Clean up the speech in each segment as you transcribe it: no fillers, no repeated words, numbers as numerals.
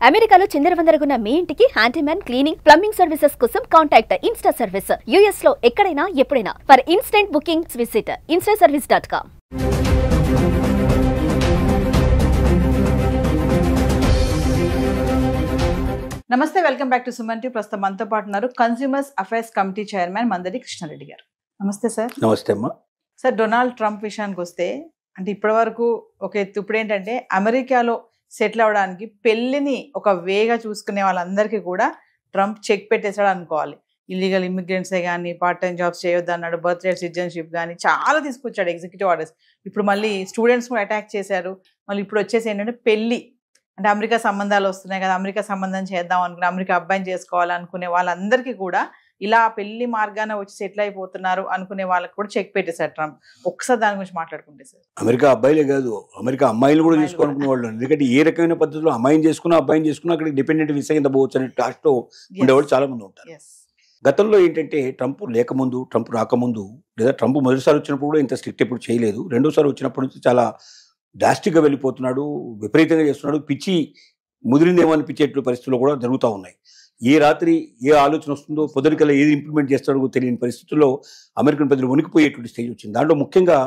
అమెరికాలో చిందరవందరగున్న మీ ఇంటికి హ్యాండీమ్యాన్ క్లీనింగ్ ప్లంబింగ్ సర్వీసెస్ కోసం కాంటాక్ట్ ఇన్స్టా సర్వీస్. యుఎస్ లో ఎక్కడైనా ఎప్పుడైనా for instant booking visit instaservice.com. నమస్తే, welcome back to Suman TV. ప్రస్తుతం మనతో పాటు ఉన్నారు consumers affairs committee chairman Mandadi Krishna Reddy గారు. నమస్తే సార్. నమస్తే అమ్మా. సార్, డొనాల్డ్ ట్రంప్ విషయానికి వస్తే అంటే ఇప్పటి వరకు ఒక ఎత్తు, ఇప్పుడు ఏంటంటే అమెరికాలో సెటిల్ అవ్వడానికి పెళ్లిని ఒక వేగా చూసుకునే వాళ్ళందరికీ కూడా ట్రంప్ చెక్ పెట్టేశాడు అనుకోవాలి. ఇల్లీగల్ ఇమిగ్రెంట్సే కానీ, పార్ట్ టైం జాబ్స్ చేయొద్దు అన్నాడు, బర్త్ రేట్ సిటిజన్షిప్ కానీ చాలా తీసుకొచ్చాడు ఎగ్జిక్యూటివ్ ఆర్డర్స్. ఇప్పుడు మళ్ళీ స్టూడెంట్స్ కూడా అటాక్ చేశారు. మళ్ళీ ఇప్పుడు వచ్చేసి ఏంటంటే పెళ్లి అంటే అమెరికా సంబంధాలు వస్తున్నాయి కదా, అమెరికా సంబంధం చేద్దాం అనుకునే, అమెరికా అబ్బాయిని చేసుకోవాలనుకునే వాళ్ళందరికీ కూడా ఇలా పెళ్లి మార్గాన వచ్చి సెటిల్ అయిపోతున్నారు అనుకునే వాళ్ళకి కూడా చెక్ పెట్టేశారు ట్రంప్. ఒకసారి దాని గురించి మాట్లాడుకుంటే సార్. అమెరికా అబ్బాయిలే కాదు, అమెరికా అమ్మాయిలు కూడా చేసుకోవాలనుకునే వాళ్ళు. ఎందుకంటే ఏ రకమైన పద్ధతిలో అమ్మాయిని చేసుకున్నా అబ్బాయిని చేసుకున్నా అక్కడ డిపెండెంట్ వీసా కింద పోవచ్చు అనే టాస్క్లో ఉండేవాళ్ళు చాలా మంది ఉంటారు. గతంలో ఏంటంటే ట్రంప్ లేకముందు, ట్రంప్ రాకముందు, లేదా ట్రంప్ మొదటిసారి వచ్చినప్పుడు కూడా ఇంత స్ట్రిక్ట్ ఎప్పుడు చేయలేదు. రెండోసారి వచ్చినప్పటి నుంచి చాలా డ్రాస్టిక్గా వెళ్ళిపోతున్నాడు, విపరీతంగా చేస్తున్నాడు. పిచ్చి ముదిరిందేమో అనిపించేటువంటి పరిస్థితులు కూడా జరుగుతూ ఉన్నాయి. ఏ రాత్రి ఏ ఆలోచన వస్తుందో, పొద్దునికల్లా ఏది ఇంప్లిమెంట్ చేస్తాడో తెలియని పరిస్థితుల్లో అమెరికన్ ప్రజలు వణికిపోయేటువంటి స్టేజ్ వచ్చింది. దాంట్లో ముఖ్యంగా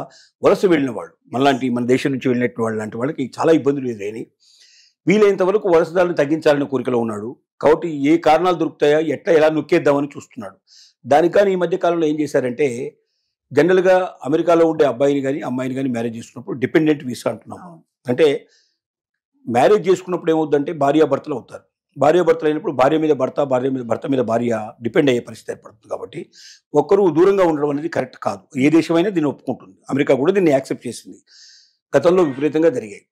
వలస వెళ్ళిన వాళ్ళు, మన దేశం నుంచి వెళ్ళినటువంటి వాళ్ళు లాంటి వాళ్ళకి చాలా ఇబ్బందులు ఎదురైనాయి. వీలైనంత వరకు వలసదారులను తగ్గించాలనే కోరికలో ఉన్నాడు. కాబట్టి ఏ కారణాలు దొరుకుతాయా, ఎలా నొక్కేద్దామని చూస్తున్నాడు. దానికి కానీ ఈ మధ్య కాలంలో ఏం చేశారంటే, జనరల్గా అమెరికాలో ఉండే అబ్బాయిని కానీ అమ్మాయిని కానీ మ్యారేజ్ చేసుకున్నప్పుడు డిపెండెంట్ వీసా అంటున్నాము. అంటే మ్యారేజ్ చేసుకున్నప్పుడు ఏమవుతుందంటే భార్యాభర్తలు అవుతారు. భార్యాభర్తలు అయినప్పుడు భార్య మీద భర్త, భర్త మీద భార్య డిపెండ్ అయ్యే పరిస్థితి ఏర్పడుతుంది. కాబట్టి ఒక్కరు దూరంగా ఉండడం అనేది కరెక్ట్ కాదు. ఏ దేశమైనా దీన్ని ఒప్పుకుంటుంది. అమెరికా కూడా దీన్ని యాక్సెప్ట్ చేసింది. గతంలో విపరీతంగా జరిగాయి.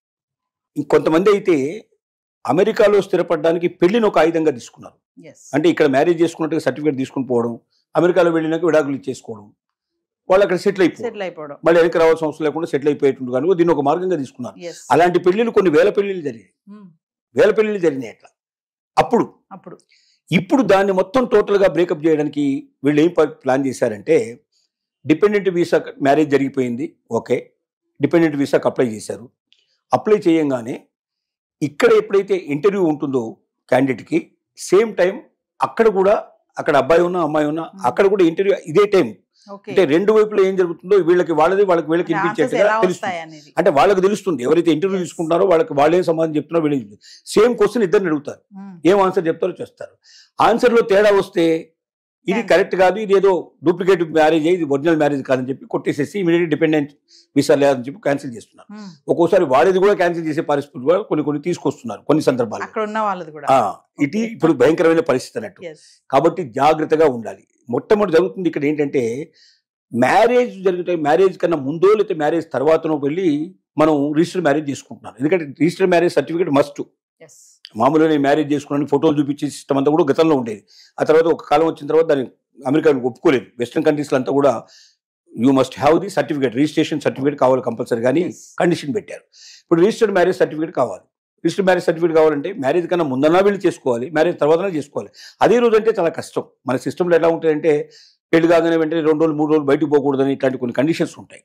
ఇంకొంతమంది అయితే అమెరికాలో స్థిరపడడానికి పెళ్లిని ఒక ఆయుధంగా తీసుకున్నారు. అంటే ఇక్కడ మ్యారేజ్ చేసుకున్నట్టుగా సర్టిఫికేట్ తీసుకుని పోవడం, అమెరికాలో వెళ్ళినాక విడాకులు ఇచ్చేసుకోవడం, వాళ్ళు అక్కడ సెటిల్ అయిపోవడం, మళ్ళీ వెనక్కి రావాల్సిన అవసరం లేకుండా సెటిల్ అయిపోయేటువంటి కానీ దీన్ని ఒక మార్గంగా తీసుకున్నారు. అలాంటి పెళ్లిళ్ళు కొన్ని వేల పెళ్లిళ్ళు జరిగినాయి అట్లా. ఇప్పుడు దాన్ని మొత్తం టోటల్గా బ్రేకప్ చేయడానికి వీళ్ళు ఏం ప్లాన్ చేశారంటే, డిపెండెంట్ వీసా మ్యారేజ్ జరిగిపోయింది, ఓకే, డిపెండెంట్ వీసాకి అప్లై చేశారు. అప్లై చేయంగానే ఇక్కడ ఎప్పుడైతే ఇంటర్వ్యూ ఉంటుందో క్యాండిడేట్కి, సేమ్ టైం అక్కడ అబ్బాయి ఉన్నా అమ్మాయి ఉన్నా అక్కడ కూడా ఇంటర్వ్యూ ఇదే టైం. అంటే రెండు వైపులో ఏం జరుగుతుందో వీళ్ళకి వీళ్ళకి వినిపించేట్టుగా తెలుస్తుంది. అంటే వాళ్ళకి తెలుస్తుంది, ఎవరైతే ఇంటర్వ్యూ తీసుకుంటున్నారో వాళ్ళేం సమాధానం చెప్తున్నారో వీళ్ళకి సేమ్ క్వశ్చన్ ఇద్దరిని అడుగుతారు, ఏం ఆన్సర్ చెప్తారో చేస్తారు. ఆన్సర్లో తేడా వస్తే ఇది కరెక్ట్ కాదు, ఇది ఏదో డూప్లికేట్ మ్యారేజ్, ఇది ఒరిజినల్ మ్యారేజ్ కాదని చెప్పి కొట్టేసేసి ఇమీడియట్ డిపెండెంట్ వీసా లేదని చెప్పి క్యాన్సిల్ చేస్తున్నారు. ఒక్కోసారి వాళ్ళది కూడా క్యాన్సిల్ చేసే పరిస్థితులు కూడా కొన్ని తీసుకొస్తున్నారు కొన్ని సందర్భాలు. ఇది ఇప్పుడు భయంకరమైన పరిస్థితి అన్నట్టు. కాబట్టి జాగ్రత్తగా ఉండాలి. మొట్టమొదటి జరుగుతుంది ఇక్కడ ఏంటంటే, మ్యారేజ్ కన్నా ముందో లేకపోతే మ్యారేజ్ తర్వాతనో వెళ్ళి మనం రిజిస్టర్ మ్యారేజ్ చేసుకుంటున్నాం. ఎందుకంటే రిజిస్టర్ మ్యారేజ్ సర్టిఫికేట్ మస్ట్. మామూలుగా నేను మ్యారేజ్ చేసుకున్నాను ఫోటోలు చూపించే సిస్టమ్ అంతా కూడా గతంలో ఉండేది. ఆ తర్వాత ఒక కాలం వచ్చిన తర్వాత దాన్ని అమెరికా ఒప్పుకోలేదు. వెస్ట్రన్ కంట్రీస్లో అంతా కూడా you must have the certificate, registration certificate కావాలి కంపల్సరీ, కానీ కండిషన్ పెట్టారు. ఇప్పుడు రిజిస్టర్డ్ మ్యారేజ్ సర్టిఫికేట్ కావాలి. రిజిస్టర్డ్ మ్యారేజ్ సర్టిఫికేట్ కావాలంటే మ్యారేజ్ కన్నా ముందన్నా వీళ్ళు చేసుకోవాలి, మ్యారేజ్ తర్వాతనే చేసుకోవాలి. అదే రోజు అంటే చాలా కష్టం. మన సిస్టంలో ఎలా ఉంటాయంటే, పెళ్లి కాగానే వెంటనే 2 రోజులు 3 రోజులు బయటకు పోకూడదని ఇట్లాంటి కొన్ని కండిషన్స్ ఉంటాయి.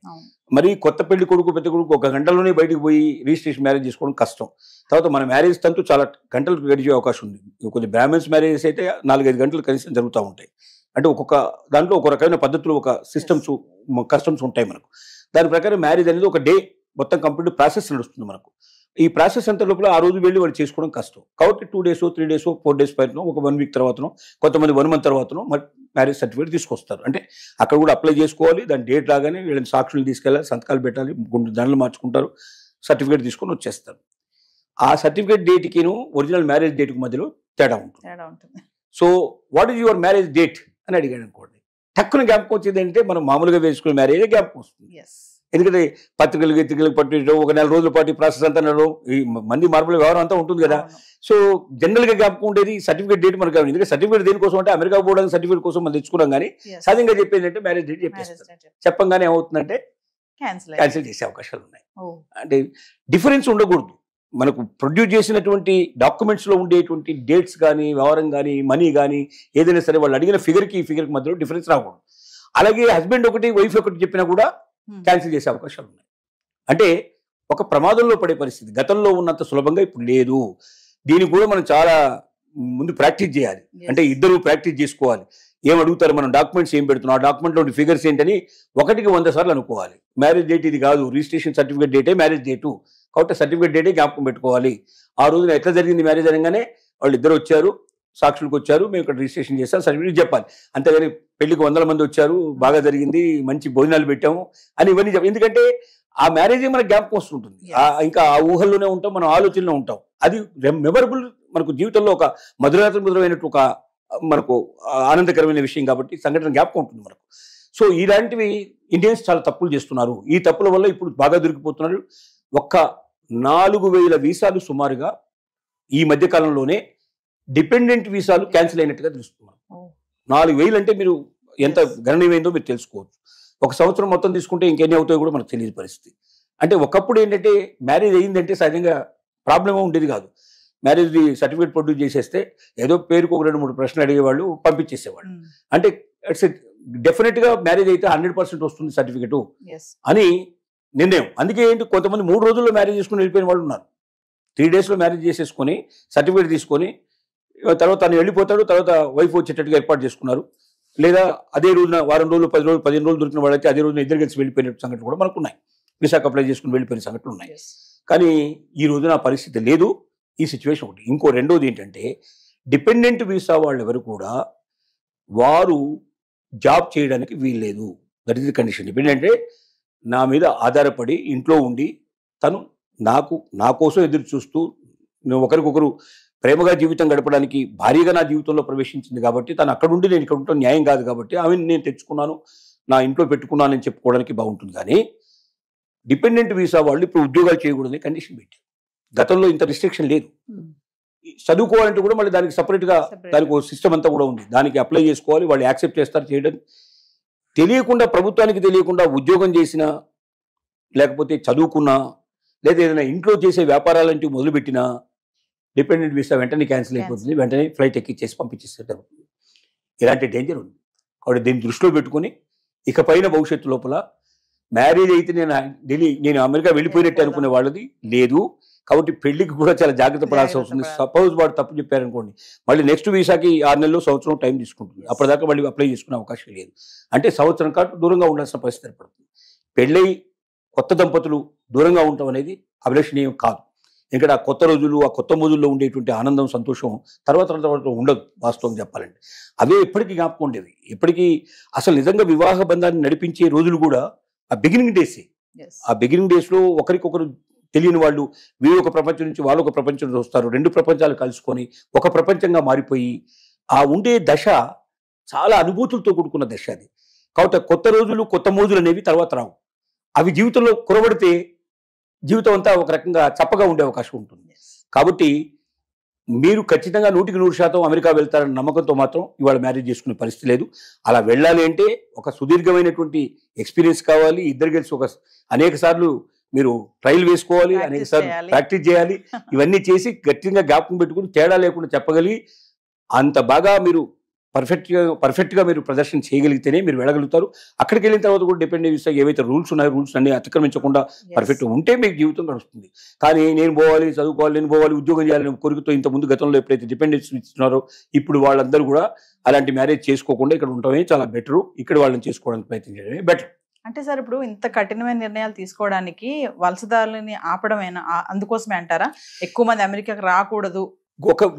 మరి కొత్త పెళ్లి కొడుకు పెద్ద కొడుకు 1 గంటలోనే బయటకు పోయి రిజిస్ట్రేషన్ మ్యారేజ్ చేసుకోవడం కష్టం. తర్వాత మన మ్యారేజ్ తంతు చాలా గంటలు గడిచే అవకాశం ఉంది. కొన్ని బ్రాహ్మణ్స్ మ్యారేజెస్ అయితే 4-5 గంటలు కనీసం జరుగుతూ ఉంటాయి. అంటే ఒక్కొక్క దాంట్లో ఒక రకమైన పద్ధతులు, ఒక కస్టమ్స్ ఉంటాయి మనకు. దాని ప్రకారం మ్యారేజ్ అనేది ఒక డే మొత్తం కంప్లీట్ ప్రాసెస్ నడుస్తుంది మనకు. ఈ ప్రాసెస్ అంతా లోపల ఆ రోజు వెళ్ళి వాళ్ళు చేసుకోవడం కష్టం. కాబట్టి 2 days 3 days 4 days పైన ఒక 1 week తర్వాతనో, కొంతమంది 1 month తర్వాతనో మరి మ్యారేజ్ సర్టిఫికేట్ తీసుకొస్తారు. అంటే అక్కడ కూడా అప్లై చేసుకోవాలి. దాని డేట్ లాగానే వీళ్ళని సాక్షులు తీసుకెళ్ళాలి, సంతకాలు పెట్టాలి, దండలు మార్చుకుంటారు, సర్టిఫికేట్ తీసుకొని వచ్చేస్తారు. ఆ సర్టిఫికేట్ డేట్కిను ఒరిజినల్ మ్యారేజ్ డేట్కి మధ్యలో తేడా ఉంటుంది. So what is your marriage date అని అడిగాడు అనుకోండి, టక్కున జ్ఞాపకం వచ్చేది అంటే మనం మామూలుగా వేసుకునే మ్యారేజ్ జ్ఞాపకం వస్తుంది. ఎందుకంటే పత్రికలు పట్టడం, 1 నెల రోజుల పాటు ప్రాసెస్ అంతా ఈ మంది మార్పుల వ్యవహారం అంతా ఉంటుంది కదా. సో జనరల్గా జ్ఞాపకం ఉండేది సర్టిఫికేట్ డేట్ మనకు కావాలి. ఎందుకంటే సర్టిఫికేట్ దేనికోసం అంటే అమెరికా పోవడానికి సర్టిఫికేట్ కోసం మనం తెచ్చుకున్నాం. కానీ సహజంగా చెప్పేది అంటే మ్యారేజ్ డేట్ చెప్పేస్తారు. చెప్పంగానే ఏమవుతుందంటే క్యాన్సిల్ చేసే అవకాశాలు ఉన్నాయి. అంటే డిఫరెన్స్ ఉండకూడదు. మనకు ప్రొడ్యూస్ చేసినటువంటి డాక్యుమెంట్స్లో ఉండేటువంటి డేట్స్ కానీ, వ్యవహారం కానీ, మనీ కానీ ఏదైనా సరే వాళ్ళు అడిగిన ఫిగర్కి ఈ ఫిగర్కి మధ్యలో డిఫరెన్స్ రాకూడదు. అలాగే హస్బెండ్ ఒకటి వైఫ్ ఒకటి చెప్పినా కూడా క్యాన్సిల్ చేసే అవకాశాలు ఉన్నాయి. అంటే ఒక ప్రమాదంలో పడే పరిస్థితి గతంలో ఉన్నంత సులభంగా ఇప్పుడు లేదు. దీనికి కూడా మనం చాలా ముందు ప్రాక్టీస్ చేయాలి. అంటే ఇద్దరు ప్రాక్టీస్ చేసుకోవాలి. ఏం అడుగుతారు, మనం డాక్యుమెంట్స్ ఏం పెడుతున్నాం, ఆ డాక్యుమెంట్లో ఫిగర్స్ ఏంటని 1కి 100 సార్లు అనుకోవాలి. మ్యారేజ్ డేట్ ఇది కాదు, రిజిస్ట్రేషన్ సర్టిఫికేట్ డేటే మ్యారేజ్ డేటు, కాబట్టి సర్టిఫికేట్ డేటే జ్ఞాపకం పెట్టుకోవాలి. ఆ రోజున ఎట్లా జరిగింది మ్యారేజ్ అనగానే వాళ్ళు ఇద్దరు వచ్చారు, సాక్షులకు వచ్చారు, మేము ఇక్కడ రిజిస్ట్రేషన్ చేస్తాం, సర్టిఫికేట్ చెప్పాలి. అంతేగాని పెళ్లికి 100 మంది వచ్చారు, బాగా జరిగింది, మంచి భోజనాలు పెట్టాము అని ఇవన్నీ చెప్పాలి. ఎందుకంటే ఆ మ్యారేజ్ మనకు జ్ఞాపకం వస్తుంటుంది. ఇంకా ఆ ఊహల్లోనే ఉంటాం, మనం ఆలోచనలో ఉంటాం. అది మెమరబుల్, మనకు జీవితంలో ఒక మధురమైనట్టు ఒక మనకు ఆనందకరమైన విషయం కాబట్టి సంఘటన జ్ఞాపకం ఉంటుంది మనకు. సో ఇలాంటివి ఇండియన్స్ చాలా తప్పులు చేస్తున్నారు. ఈ తప్పుల వల్ల ఇప్పుడు బాగా దొరికిపోతున్నారు. 4,000 వీసాలు సుమారుగా ఈ మధ్య కాలంలోనే డిపెండెంట్ వీసాలు క్యాన్సిల్ అయినట్టుగా తెలుస్తున్నారు. 4,000 అంటే మీరు ఎంత గణనీయమైందో మీరు తెలుసుకోవచ్చు. ఒక సంవత్సరం మొత్తం తీసుకుంటే ఇంకెన్ని అవుతాయో కూడా మనకు తెలియని పరిస్థితి. అంటే ఒకప్పుడు ఏంటంటే మ్యారేజ్ అయ్యిందంటే సహజంగా ప్రాబ్లమే ఉండేది కాదు. మ్యారేజ్ సర్టిఫికేట్ ప్రొడ్యూస్ చేసేస్తే ఏదో పేరుకు ఒక 2-3 ప్రశ్నలు అడిగేవాళ్ళు, పంపించేసేవాళ్ళు. అంటే ఇట్స్ డెఫినెట్గా మ్యారేజ్ అయితే 100% వస్తుంది సర్టిఫికేటు అని నిర్ణయం. అందుకే ఏంటి, కొంతమంది 3 రోజుల్లో మ్యారేజ్ చేసుకుని వెళ్ళిపోయిన వాళ్ళు ఉన్నారు. 3 డేస్లో మ్యారేజ్ చేసేసుకొని సర్టిఫికేట్ తీసుకొని తర్వాత తను వెళ్ళిపోతాడు, తర్వాత వైఫ్ వచ్చేటట్టుగా ఏర్పాటు చేసుకున్నారు. లేదా అదే రోజున వారం రోజులు, 10 రోజులు, 15 రోజులు దొరికిన వాళ్ళైతే అదే రోజున ఇద్దరు కలిసి వెళ్ళిపోయిన సంఘటనలు కూడా మనకు ఉన్నాయి. వీసాకు అప్లై చేసుకుని వెళ్ళిపోయిన సంఘటనలు ఉన్నాయి. కానీ ఈ రోజున ఆ పరిస్థితి లేదు. ఈ సిచ్యువేషన్ ఒకటి. ఇంకో రెండోది ఏంటంటే, డిపెండెంట్ వీసా వాళ్ళు ఎవరు కూడా వారు జాబ్ చేయడానికి వీల్లేదు. That is the condition. Dependent అంటే నా మీద ఆధారపడి ఇంట్లో ఉండి తను నా కోసం ఎదురు చూస్తూ నేను ఒకరికొకరు ప్రేమగా జీవితం గడపడానికి భారీగా నా జీవితంలో ప్రవేశించింది కాబట్టి తను అక్కడ ఉండి నేను ఇక్కడ ఉండటం న్యాయం కాదు కాబట్టి ఆమె నేను తెచ్చుకున్నాను, నా ఇంట్లో పెట్టుకున్నానని చెప్పుకోవడానికి బాగుంటుంది. కానీ డిపెండెంట్ వీసా వాళ్ళు ఇప్పుడు ఉద్యోగాలు చేయకూడదని కండిషన్ పెట్టారు. గతంలో ఇంత రిస్ట్రిక్షన్ లేదు. చదువుకోవాలంటే కూడా మళ్ళీ దానికి సపరేట్గా దానికి ఒక సిస్టమ్ అంతా కూడా ఉంది. దానికి అప్లై చేసుకోవాలి, వాళ్ళు యాక్సెప్ట్ చేస్తారు చేయడం. తెలియకుండా, ప్రభుత్వానికి తెలియకుండా ఉద్యోగం చేసినా, లేకపోతే చదువుకున్నా, లేదా ఏదైనా ఇంట్లో చేసే వ్యాపారాలంటూ మొదలుపెట్టినా డిపెండెంట్ వీసా వెంటనే క్యాన్సిల్ అయిపోతుంది. వెంటనే ఫ్లైట్ ఎక్కిచ్చేసి పంపించేస్తారు. ఇలాంటి డేంజర్ ఉంది. కాబట్టి దీన్ని దృష్టిలో పెట్టుకుని ఇకపైన భవిష్యత్తు లోపల మ్యారేజ్ అయితే నేను అమెరికా వెళ్ళిపోయినట్టు అనుకునే వాళ్ళది లేదు. కాబట్టి పెళ్లికి కూడా చాలా జాగ్రత్త పడాల్సి వస్తుంది. సపోజ్ వాడు తప్పు చెప్పారనుకోండి, మళ్ళీ నెక్స్ట్ వీసాకి 6 నెలలు, సంవత్సరం టైం తీసుకుంటుంది. అప్పటిదాకా మళ్ళీ అప్లై చేసుకునే అవకాశం లేదు. అంటే సంవత్సరం కాదు దూరంగా ఉండాల్సిన పరిస్థితి ఏర్పడుతుంది. పెళ్ళై కొత్త దంపతులు దూరంగా ఉండటం అనేది అభిలషణీయం కాదు. ఎందుకంటే ఆ కొత్త రోజులు, ఆ కొత్త రోజుల్లో ఉండేటువంటి ఆనందం, సంతోషం తర్వాత ఉండదు. వాస్తవం చెప్పాలంటే అవే ఎప్పటికీ జ్ఞాపకం ఉండేవి. ఎప్పటికీ అసలు నిజంగా వివాహ బంధాన్ని నడిపించే రోజులు కూడా ఆ బిగినింగ్ డేసే. ఆ బిగినింగ్ డేస్లో ఒకరికొకరు తెలియని వాళ్ళు, వీరు ఒక ప్రపంచం నుంచి వాళ్ళు ఒక ప్రపంచం నుంచి వస్తారు. 2 ప్రపంచాలు కలుసుకొని ఒక ప్రపంచంగా మారిపోయి ఆ ఉండే దశ చాలా అనుభూతులతో కూడుకున్న దశ అది. కాబట్టి కొత్త రోజులు, కొత్త మోజులు అనేవి తర్వాత రావు. అవి జీవితంలో కురబడితే జీవితం అంతా ఒక రకంగా చప్పగా ఉండే అవకాశం ఉంటుంది. కాబట్టి మీరు ఖచ్చితంగా 100% అమెరికా వెళ్తారన్న నమ్మకంతో మాత్రం ఇవాళ మ్యారేజ్ చేసుకునే పరిస్థితి లేదు. అలా వెళ్ళాలి అంటే ఒక సుదీర్ఘమైనటువంటి ఎక్స్పీరియన్స్ కావాలి. ఇద్దరు కలిసి అనేక సార్లు మీరు ట్రయల్ వేసుకోవాలి, అనేక సార్లు ప్రాక్టీస్ చేయాలి. ఇవన్నీ చేసి గట్టిగా జ్ఞాపకం పెట్టుకుని తేడా లేకుండా చెప్పగలిగి అంత బాగా మీరు పర్ఫెక్ట్గా మీరు ప్రదర్శన చేయగలిగితేనే మీరు వెళ్ళగలుగుతారు. అక్కడికి వెళ్ళిన తర్వాత కూడా డిపెండెంట్ వీసా ఏవైతే రూల్స్ ఉన్నాయో రూల్స్ అన్ని అతిక్రమించకుండా పర్ఫెక్ట్గా ఉంటే మీకు జీవితం గడుస్తుంది. కానీ నేను పోవాలి, చదువుకోవాలి, నేను పోవాలి, ఉద్యోగం చేయాలని కోరికతో ఇంత ముందు గతంలో ఎప్పుడైతే డిపెండెన్స్ ఇస్తున్నారో ఇప్పుడు వాళ్ళందరూ కూడా అలాంటి మ్యారేజ్ చేసుకోకుండా ఇక్కడ ఉండటమే చాలా బెటరు. ఇక్కడ వాళ్ళని చేసుకోవడానికి ప్రయత్నం చేయడమే బెటర్. అంటే సార్ ఇప్పుడు ఇంత కఠినమైన నిర్ణయాలు తీసుకోవడానికి వలసదారులని ఆపడమేనా, అందుకోసమే అంటారా ఎక్కువ మంది అమెరికాకి రాకూడదు?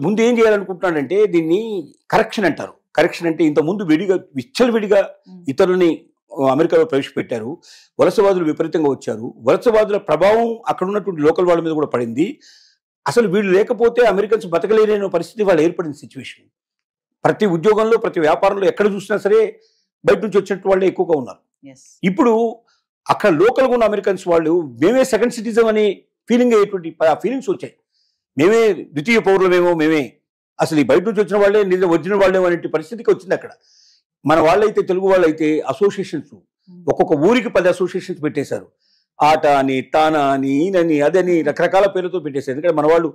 ముందు ఏం చేయాలనుకుంటున్నాడంటే దీన్ని కరెక్షన్ అంటారు. కరెక్షన్ అంటే ఇంతకుముందు విచ్చలవిడిగా ఇతరులని అమెరికాలో ప్రవేశపెట్టారు. వలసవాదులు విపరీతంగా వచ్చారు. వలసవాదుల ప్రభావం అక్కడ ఉన్నటువంటి లోకల్ వాళ్ళ మీద కూడా పడింది. అసలు వీళ్ళు లేకపోతే అమెరికన్స్ బతకలేని పరిస్థితి వాళ్ళు ఏర్పడిన సిచ్యువేషన్. ప్రతి ఉద్యోగంలో, ప్రతి వ్యాపారంలో ఎక్కడ చూసినా సరే బయట నుంచి వచ్చినట్టు వాళ్ళే ఎక్కువగా ఉన్నారు. ఇప్పుడు అక్కడ లోకల్గా ఉన్న అమెరికన్స్ వాళ్ళు మేమే సెకండ్ సిటిజన్ అని ఫీలింగ్ అయ్యేటువంటి ఫీలింగ్స్ వచ్చాయి. మేమే ద్వితీయ పౌరులమేమో, మేమే అసలు ఈ బయట నుంచి వచ్చిన వాళ్ళే ఒరిజినల్ వాళ్ళేమో అనే పరిస్థితికి వచ్చింది అక్కడ. మన వాళ్ళైతే, తెలుగు వాళ్ళైతే అసోసియేషన్స్ ఒక్కొక్క ఊరికి 10 అసోసియేషన్స్ పెట్టేశారు. ఆట అని, తానా అని, ఈయనని, అదని రకరకాల పేర్లతో పెట్టేశారు. ఎందుకంటే మన వాళ్ళు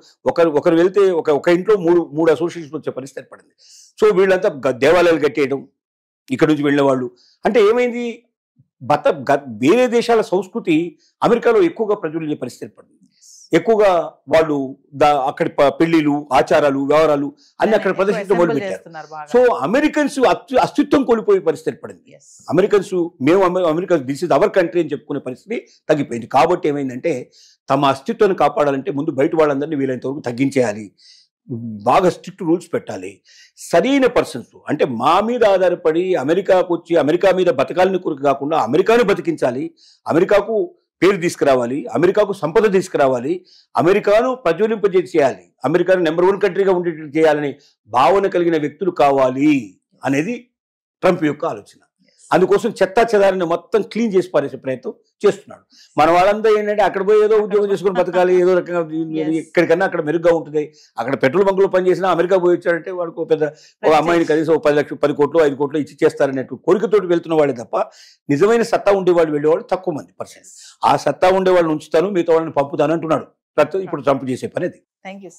ఒకరు వెళ్తే ఒక ఇంట్లో మూడు అసోసియేషన్స్ వచ్చే పరిస్థితి ఏర్పడింది. సో వీళ్ళంతా దేవాలయాలు కట్టేయడం, ఇక్కడ నుంచి వెళ్ళిన వాళ్ళు. అంటే ఏమైంది, వేరే దేశాల సంస్కృతి అమెరికాలో ఎక్కువగా ప్రజలు పరిస్థితి ఏర్పడింది. ఎక్కువగా వాళ్ళు అక్కడి పెళ్లిలు, ఆచారాలు, వ్యవహారాలు అన్ని అక్కడ ప్రదర్శించడం మొదలుపెట్టారు. సో అమెరికన్స్ అస్తిత్వం కోల్పోయే పరిస్థితి ఏర్పడింది. Americans Americans this is our country అని చెప్పుకునే పరిస్థితి తగ్గిపోయింది. కాబట్టి ఏమైందంటే తమ అస్తిత్వాన్ని కాపాడాలంటే ముందు బయట వాళ్ళందరినీ వీలైనంత వరకు తగ్గించేయాలి, బాగా స్ట్రిక్ట్ రూల్స్ పెట్టాలి. సరైన పర్సన్స్ అంటే మా మీద ఆధారపడి అమెరికాకు వచ్చి అమెరికా మీద బతకాలని కొరకు కాకుండా అమెరికాను బతికించాలి, అమెరికాకు పేరు తీసుకురావాలి, అమెరికాకు సంపద తీసుకురావాలి, అమెరికాను ప్రజ్వలింపజేయాలి, అమెరికాను నెంబర్ 1 కంట్రీగా ఉండేటట్టు చేయాలని భావన కలిగిన వ్యక్తులు కావాలి అనేది ట్రంప్ యొక్క ఆలోచన. అందుకోసం చెత్తా చెదారిని మొత్తం క్లీన్ చేసి పారేసే ప్రయత్నం చేస్తున్నాడు. మన వాళ్ళంతా ఏంటంటే అక్కడ పోయి ఏదో ఉద్యోగం చేసుకుని బతకాలి, ఏదో రకంగా ఎక్కడికన్నా అక్కడ మెరుగ్గా ఉంటుంది. అక్కడ పెట్రోల్ బంకులో పనిచేసినా అమెరికా పోయి వచ్చాడంటే వాడికి ఒక అమ్మాయిని కనీసం 10 లక్షలు 10 కోట్లు 5 కోట్లు ఇచ్చి చేస్తారనేట్టు కోరికతోటి వెళ్తున్న వాళ్ళే తప్ప నిజమైన సత్తా ఉండేవాళ్ళు వెళ్ళేవాళ్ళు తక్కువ మంది పర్సెంట్. ఆ సత్తా ఉండే వాళ్ళని ఉంచుతాను, మిగతా వాళ్ళని పంపుతాను అంటున్నాడు ఇప్పుడు ట్రంప్ చేసే పని అది. Thank you.